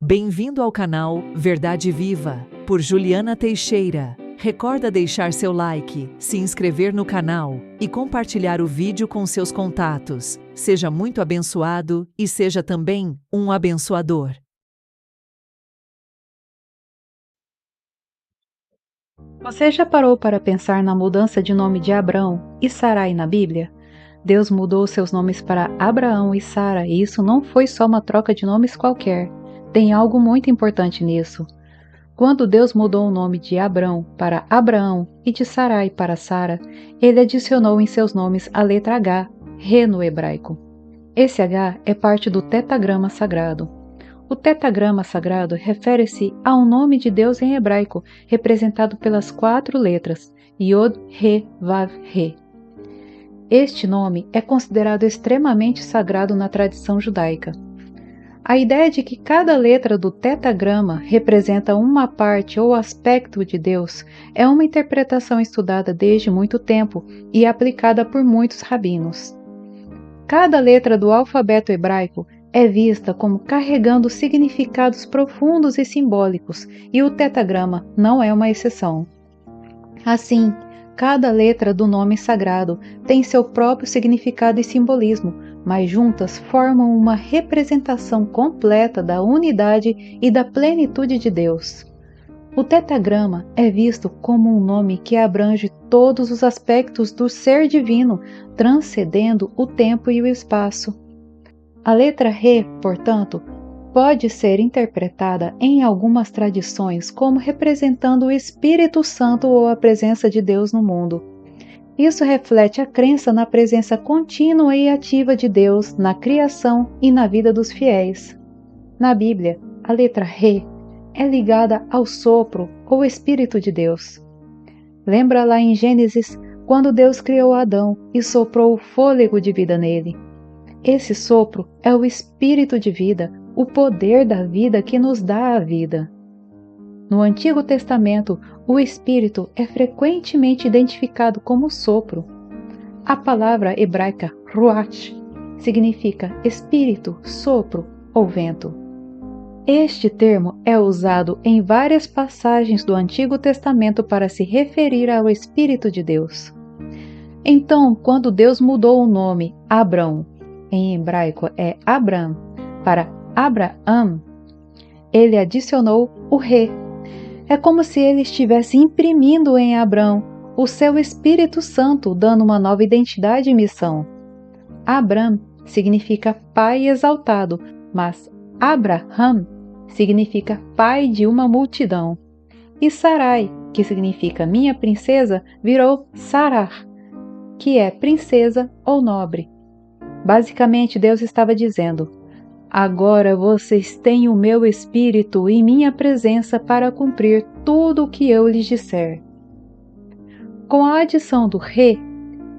Bem-vindo ao canal Verdade Viva, por Juliana Teixeira. Recorda deixar seu like, se inscrever no canal e compartilhar o vídeo com seus contatos. Seja muito abençoado e seja também um abençoador. Você já parou para pensar na mudança de nome de Abrão e Sarai na Bíblia? Deus mudou seus nomes para Abraão e Sara, e isso não foi só uma troca de nomes qualquer. Tem algo muito importante nisso. Quando Deus mudou o nome de Abrão para Abraão e de Sarai para Sara, ele adicionou em seus nomes a letra H, Re no hebraico. Esse H é parte do tetagrama sagrado. O tetagrama sagrado refere-se ao nome de Deus em hebraico, representado pelas 4 letras Yod, He, Vav, He. Este nome é considerado extremamente sagrado na tradição judaica. A ideia de que cada letra do tetagrama representa uma parte ou aspecto de Deus é uma interpretação estudada desde muito tempo e aplicada por muitos rabinos. Cada letra do alfabeto hebraico é vista como carregando significados profundos e simbólicos, e o tetagrama não é uma exceção. Assim, cada letra do nome sagrado tem seu próprio significado e simbolismo, mas juntas formam uma representação completa da unidade e da plenitude de Deus. O tetagrama é visto como um nome que abrange todos os aspectos do ser divino, transcendendo o tempo e o espaço. A letra Re, portanto, pode ser interpretada em algumas tradições como representando o Espírito Santo ou a presença de Deus no mundo. Isso reflete a crença na presença contínua e ativa de Deus na criação e na vida dos fiéis. Na Bíblia, a letra Re é ligada ao sopro ou Espírito de Deus. Lembra lá em Gênesis, quando Deus criou Adão e soprou o fôlego de vida nele. Esse sopro é o Espírito de vida, o poder da vida que nos dá a vida. No Antigo Testamento, o Espírito é frequentemente identificado como sopro. A palavra hebraica ruach significa espírito, sopro ou vento. Este termo é usado em várias passagens do Antigo Testamento para se referir ao Espírito de Deus. Então, quando Deus mudou o nome Abrão, em hebraico é Abram, para Abraam, ele adicionou o Re. É como se ele estivesse imprimindo em Abrão o seu Espírito Santo, dando uma nova identidade e missão. Abram significa pai exaltado, mas Abraham significa pai de uma multidão. E Sarai, que significa minha princesa, virou Sarar, que é princesa ou nobre. Basicamente, Deus estava dizendo: agora vocês têm o meu espírito e minha presença para cumprir tudo o que eu lhes disser. Com a adição do Re,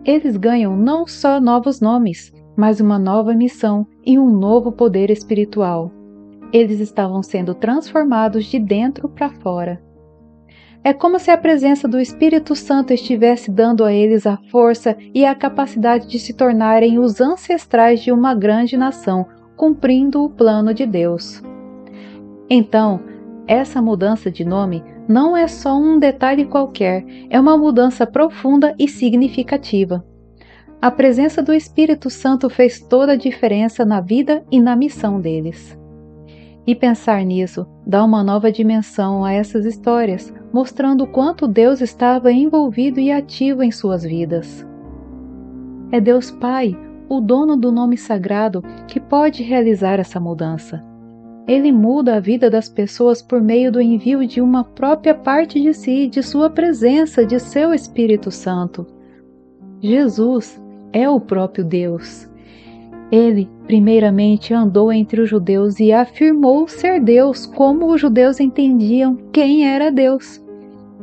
eles ganham não só novos nomes, mas uma nova missão e um novo poder espiritual. Eles estavam sendo transformados de dentro para fora. É como se a presença do Espírito Santo estivesse dando a eles a força e a capacidade de se tornarem os ancestrais de uma grande nação, cumprindo o plano de Deus. Então, essa mudança de nome não é só um detalhe qualquer, é uma mudança profunda e significativa. A presença do Espírito Santo fez toda a diferença na vida e na missão deles. E pensar nisso dá uma nova dimensão a essas histórias, mostrando o quanto Deus estava envolvido e ativo em suas vidas. É Deus Pai, o dono do nome sagrado, que pode realizar essa mudança. Ele muda a vida das pessoas por meio do envio de uma própria parte de si, de sua presença, de seu Espírito Santo. Jesus é o próprio Deus. Ele, primeiramente, andou entre os judeus e afirmou ser Deus, como os judeus entendiam quem era Deus.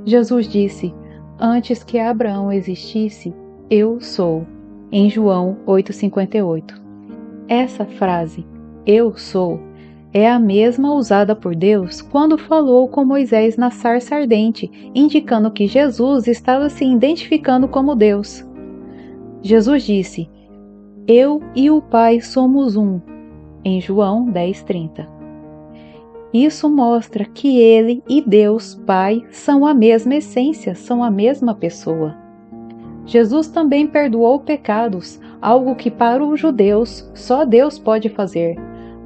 Jesus disse: antes que Abraão existisse, eu sou, em João 8,58. Essa frase, eu sou, é a mesma usada por Deus quando falou com Moisés na sarça ardente, indicando que Jesus estava se identificando como Deus. Jesus disse: eu e o Pai somos um, em João 10,30. Isso mostra que Ele e Deus Pai são a mesma essência, são a mesma pessoa. Jesus também perdoou pecados, algo que para os judeus só Deus pode fazer.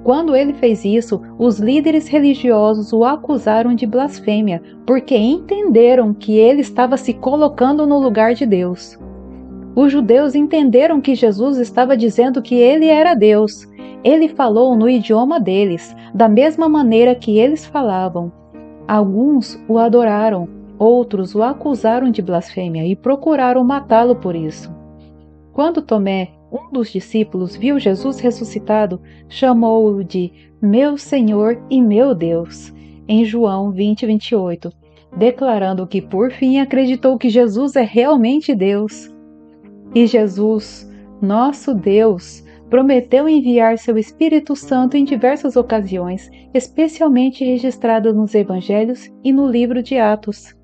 Quando ele fez isso, os líderes religiosos o acusaram de blasfêmia, porque entenderam que ele estava se colocando no lugar de Deus. Os judeus entenderam que Jesus estava dizendo que ele era Deus. Ele falou no idioma deles, da mesma maneira que eles falavam. Alguns o adoraram, outros o acusaram de blasfêmia e procuraram matá-lo por isso. Quando Tomé, um dos discípulos, viu Jesus ressuscitado, chamou-o de meu Senhor e meu Deus, em João 20:28, declarando que por fim acreditou que Jesus é realmente Deus. E Jesus, nosso Deus, prometeu enviar seu Espírito Santo em diversas ocasiões, especialmente registradas nos Evangelhos e no livro de Atos.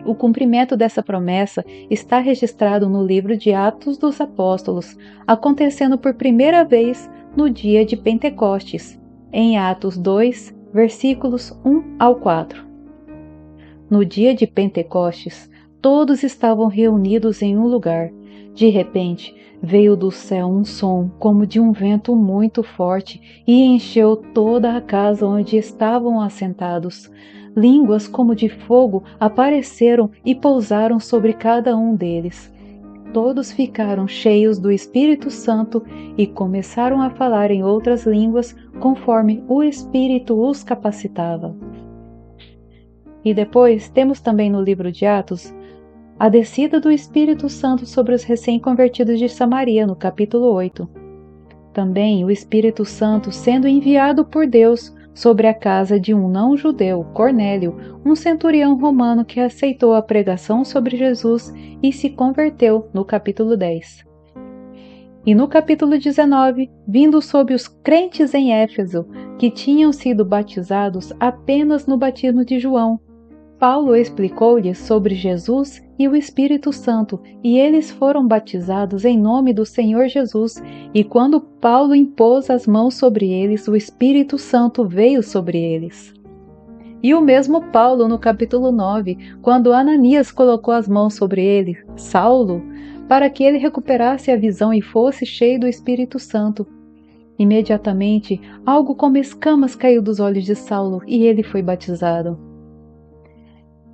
O cumprimento dessa promessa está registrado no livro de Atos dos Apóstolos, acontecendo por primeira vez no dia de Pentecostes, em Atos 2, versículos 1 ao 4. No dia de Pentecostes, todos estavam reunidos em um lugar. De repente, veio do céu um som como de um vento muito forte e encheu toda a casa onde estavam assentados. Línguas como de fogo apareceram e pousaram sobre cada um deles. Todos ficaram cheios do Espírito Santo e começaram a falar em outras línguas conforme o Espírito os capacitava. E depois temos também no livro de Atos a descida do Espírito Santo sobre os recém-convertidos de Samaria, no capítulo 8. Também o Espírito Santo sendo enviado por Deus sobre a casa de um não-judeu, Cornélio, um centurião romano que aceitou a pregação sobre Jesus e se converteu, no capítulo 10. E no capítulo 19, vindo sobre os crentes em Éfeso, que tinham sido batizados apenas no batismo de João, Paulo explicou-lhes sobre Jesus e o Espírito Santo, e eles foram batizados em nome do Senhor Jesus, e quando Paulo impôs as mãos sobre eles, o Espírito Santo veio sobre eles. E o mesmo Paulo, no capítulo 9, quando Ananias colocou as mãos sobre ele, Saulo, para que ele recuperasse a visão e fosse cheio do Espírito Santo. Imediatamente, algo como escamas caiu dos olhos de Saulo, e ele foi batizado.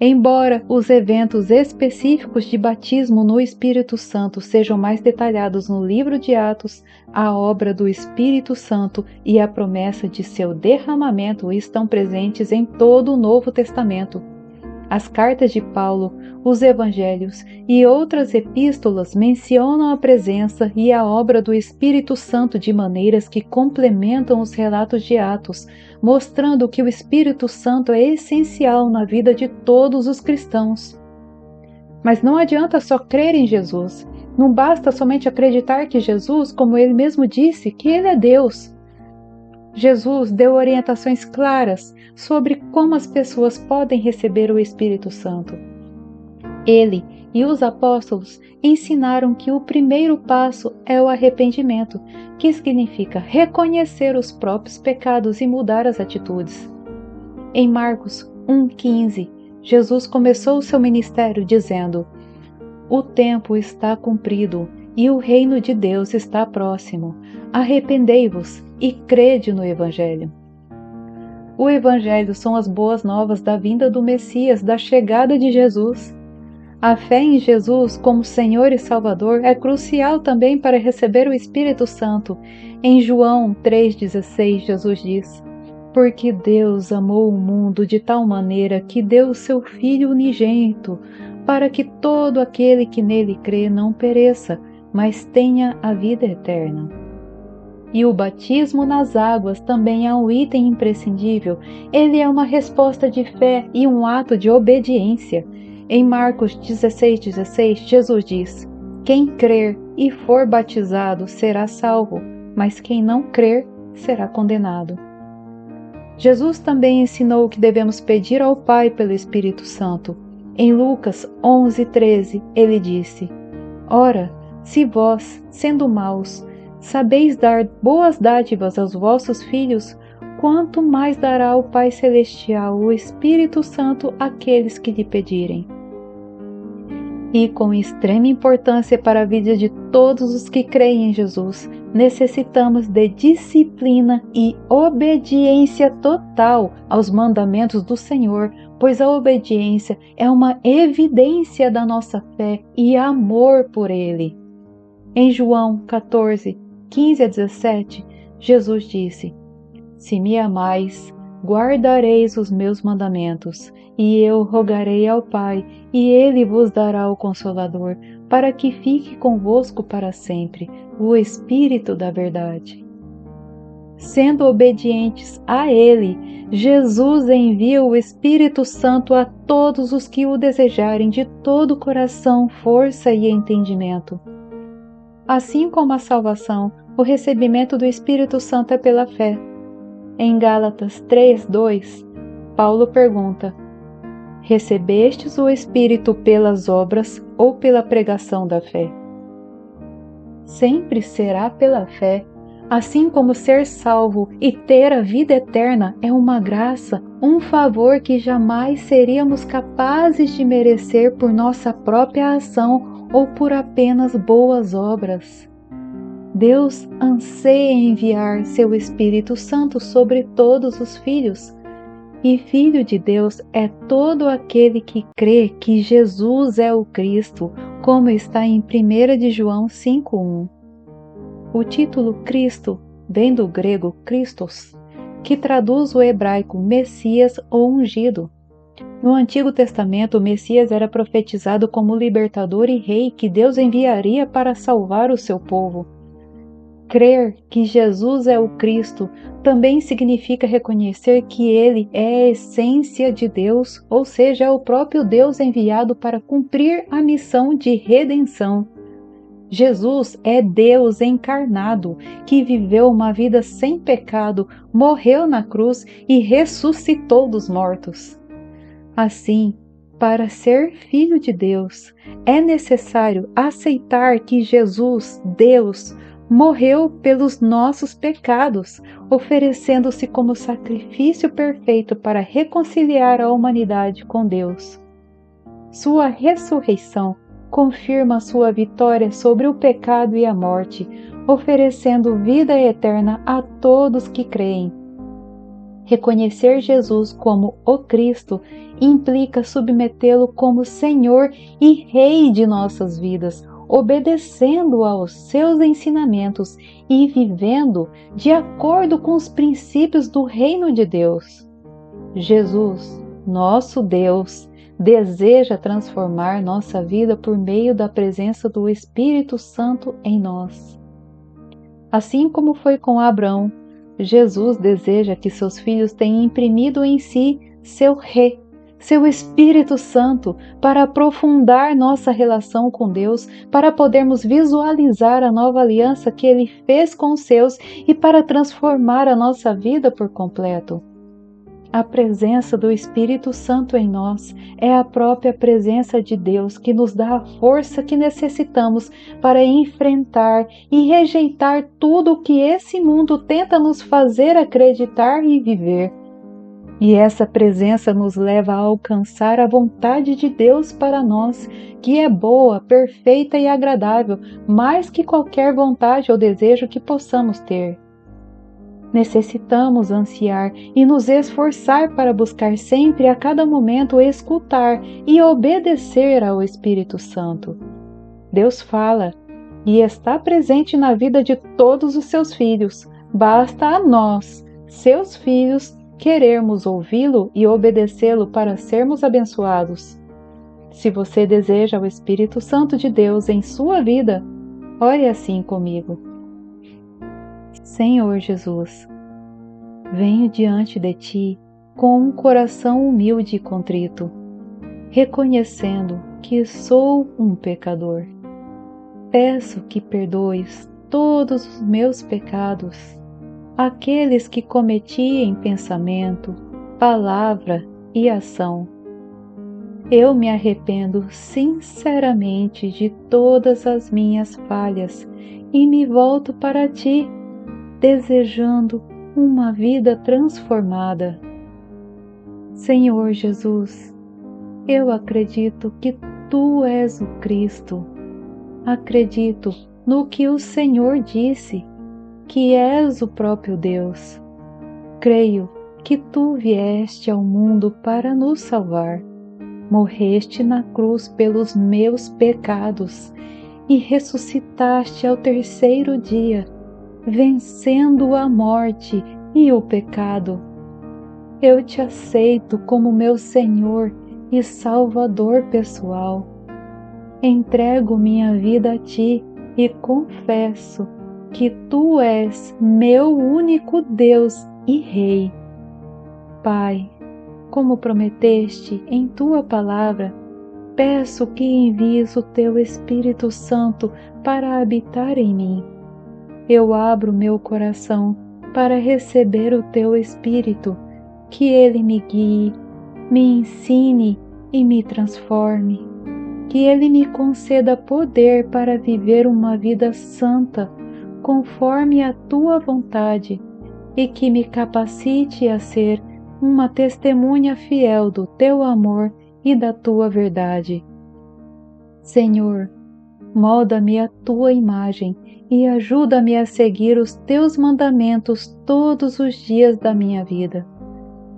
Embora os eventos específicos de batismo no Espírito Santo sejam mais detalhados no livro de Atos, a obra do Espírito Santo e a promessa de seu derramamento estão presentes em todo o Novo Testamento. As cartas de Paulo, os Evangelhos e outras epístolas mencionam a presença e a obra do Espírito Santo de maneiras que complementam os relatos de Atos, mostrando que o Espírito Santo é essencial na vida de todos os cristãos. Mas não adianta só crer em Jesus. Não basta somente acreditar que Jesus, como ele mesmo disse, que ele é Deus. Jesus deu orientações claras sobre como as pessoas podem receber o Espírito Santo. Ele e os apóstolos ensinaram que o primeiro passo é o arrependimento, que significa reconhecer os próprios pecados e mudar as atitudes. Em Marcos 1,15, Jesus começou o seu ministério dizendo: "O tempo está cumprido e o reino de Deus está próximo. Arrependei-vos e crede no Evangelho." O Evangelho são as boas novas da vinda do Messias, da chegada de Jesus. A fé em Jesus como Senhor e Salvador é crucial também para receber o Espírito Santo. Em João 3,16, Jesus diz: "Porque Deus amou o mundo de tal maneira que deu o seu Filho unigênito, para que todo aquele que nele crê não pereça, mas tenha a vida eterna." E o batismo nas águas também é um item imprescindível. Ele é uma resposta de fé e um ato de obediência. Em Marcos 16,16, Jesus diz: "Quem crer e for batizado será salvo, mas quem não crer será condenado." Jesus também ensinou que devemos pedir ao Pai pelo Espírito Santo. Em Lucas 11,13, ele disse: "Ora, se vós, sendo maus, sabeis dar boas dádivas aos vossos filhos, quanto mais dará o Pai Celestial o Espírito Santo àqueles que lhe pedirem. E com extrema importância para a vida de todos os que creem em Jesus, necessitamos de disciplina e obediência total aos mandamentos do Senhor, pois a obediência é uma evidência da nossa fé e amor por Ele. Em João 14, 15 a 17, Jesus disse: Se me amais, guardareis os meus mandamentos, e eu rogarei ao Pai, e Ele vos dará o Consolador, para que fique convosco para sempre, o Espírito da verdade. Sendo obedientes a Ele, Jesus envia o Espírito Santo a todos os que o desejarem de todo o coração, força e entendimento. Assim como a salvação, o recebimento do Espírito Santo é pela fé. Em Gálatas 3:2, Paulo pergunta: Recebestes o Espírito pelas obras ou pela pregação da fé? Sempre será pela fé, assim como ser salvo e ter a vida eterna é uma graça, um favor que jamais seríamos capazes de merecer por nossa própria ação ou por apenas boas obras. Deus anseia enviar seu Espírito Santo sobre todos os filhos, e filho de Deus é todo aquele que crê que Jesus é o Cristo, como está em 1 de João 5:1. O título Cristo vem do grego Christos, que traduz o hebraico Messias ou ungido. No Antigo Testamento, o Messias era profetizado como libertador e rei que Deus enviaria para salvar o seu povo. Crer que Jesus é o Cristo também significa reconhecer que Ele é a essência de Deus, ou seja, é o próprio Deus enviado para cumprir a missão de redenção. Jesus é Deus encarnado, que viveu uma vida sem pecado, morreu na cruz e ressuscitou dos mortos. Assim, para ser filho de Deus, é necessário aceitar que Jesus, Deus, morreu pelos nossos pecados, oferecendo-se como sacrifício perfeito para reconciliar a humanidade com Deus. Sua ressurreição confirma sua vitória sobre o pecado e a morte, oferecendo vida eterna a todos que creem. Reconhecer Jesus como o Cristo implica submetê-lo como Senhor e Rei de nossas vidas, obedecendo aos seus ensinamentos e vivendo de acordo com os princípios do reino de Deus. Jesus, nosso Deus, deseja transformar nossa vida por meio da presença do Espírito Santo em nós. Assim como foi com Abraão, Jesus deseja que seus filhos tenham imprimido em si seu Espírito Santo, para aprofundar nossa relação com Deus, para podermos visualizar a nova aliança que Ele fez com os seus e para transformar a nossa vida por completo. A presença do Espírito Santo em nós é a própria presença de Deus que nos dá a força que necessitamos para enfrentar e rejeitar tudo o que esse mundo tenta nos fazer acreditar e viver. E essa presença nos leva a alcançar a vontade de Deus para nós, que é boa, perfeita e agradável, mais que qualquer vontade ou desejo que possamos ter. Necessitamos ansiar e nos esforçar para buscar sempre a cada momento escutar e obedecer ao Espírito Santo. Deus fala e está presente na vida de todos os seus filhos. Basta a nós, seus filhos, querermos ouvi-lo e obedecê-lo para sermos abençoados. Se você deseja o Espírito Santo de Deus em sua vida, ore assim comigo. Senhor Jesus, venho diante de Ti com um coração humilde e contrito, reconhecendo que sou um pecador. Peço que perdoes todos os meus pecados, aqueles que cometi em pensamento, palavra e ação. Eu me arrependo sinceramente de todas as minhas falhas e me volto para Ti, desejando uma vida transformada. Senhor Jesus, eu acredito que Tu és o Cristo. Acredito no que o Senhor disse, que és o próprio Deus. Creio que Tu vieste ao mundo para nos salvar. Morreste na cruz pelos meus pecados e ressuscitaste ao terceiro dia, vencendo a morte e o pecado. Eu te aceito como meu Senhor e Salvador pessoal. Entrego minha vida a Ti e confesso que Tu és meu único Deus e Rei. Pai, como prometeste em Tua palavra, peço que envies o Teu Espírito Santo para habitar em mim. Eu abro meu coração para receber o Teu Espírito, que Ele me guie, me ensine e me transforme. Que Ele me conceda poder para viver uma vida santa, conforme a Tua vontade, e que me capacite a ser uma testemunha fiel do Teu amor e da Tua verdade. Senhor, molda-me a Tua imagem e ajuda-me a seguir os Teus mandamentos todos os dias da minha vida.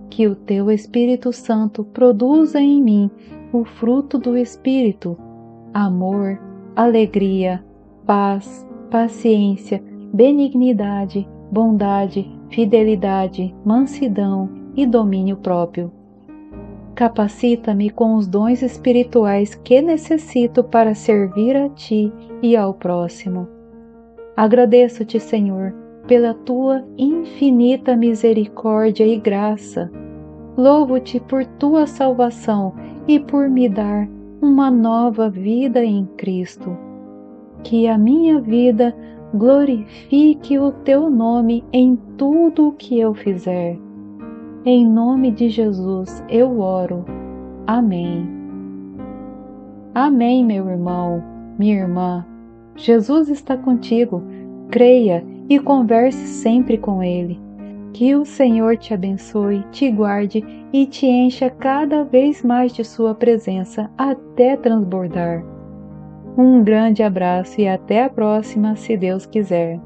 Que o Teu Espírito Santo produza em mim o fruto do Espírito: amor, alegria, paz, paciência, benignidade, bondade, fidelidade, mansidão e domínio próprio. Capacita-me com os dons espirituais que necessito para servir a Ti e ao próximo. Agradeço-te, Senhor, pela Tua infinita misericórdia e graça. Louvo-te por Tua salvação e por me dar uma nova vida em Cristo. Que a minha vida glorifique o Teu nome em tudo o que eu fizer. Em nome de Jesus eu oro. Amém. Amém, meu irmão, minha irmã. Jesus está contigo. Creia e converse sempre com Ele. Que o Senhor te abençoe, te guarde e te encha cada vez mais de sua presença até transbordar. Um grande abraço e até a próxima, se Deus quiser.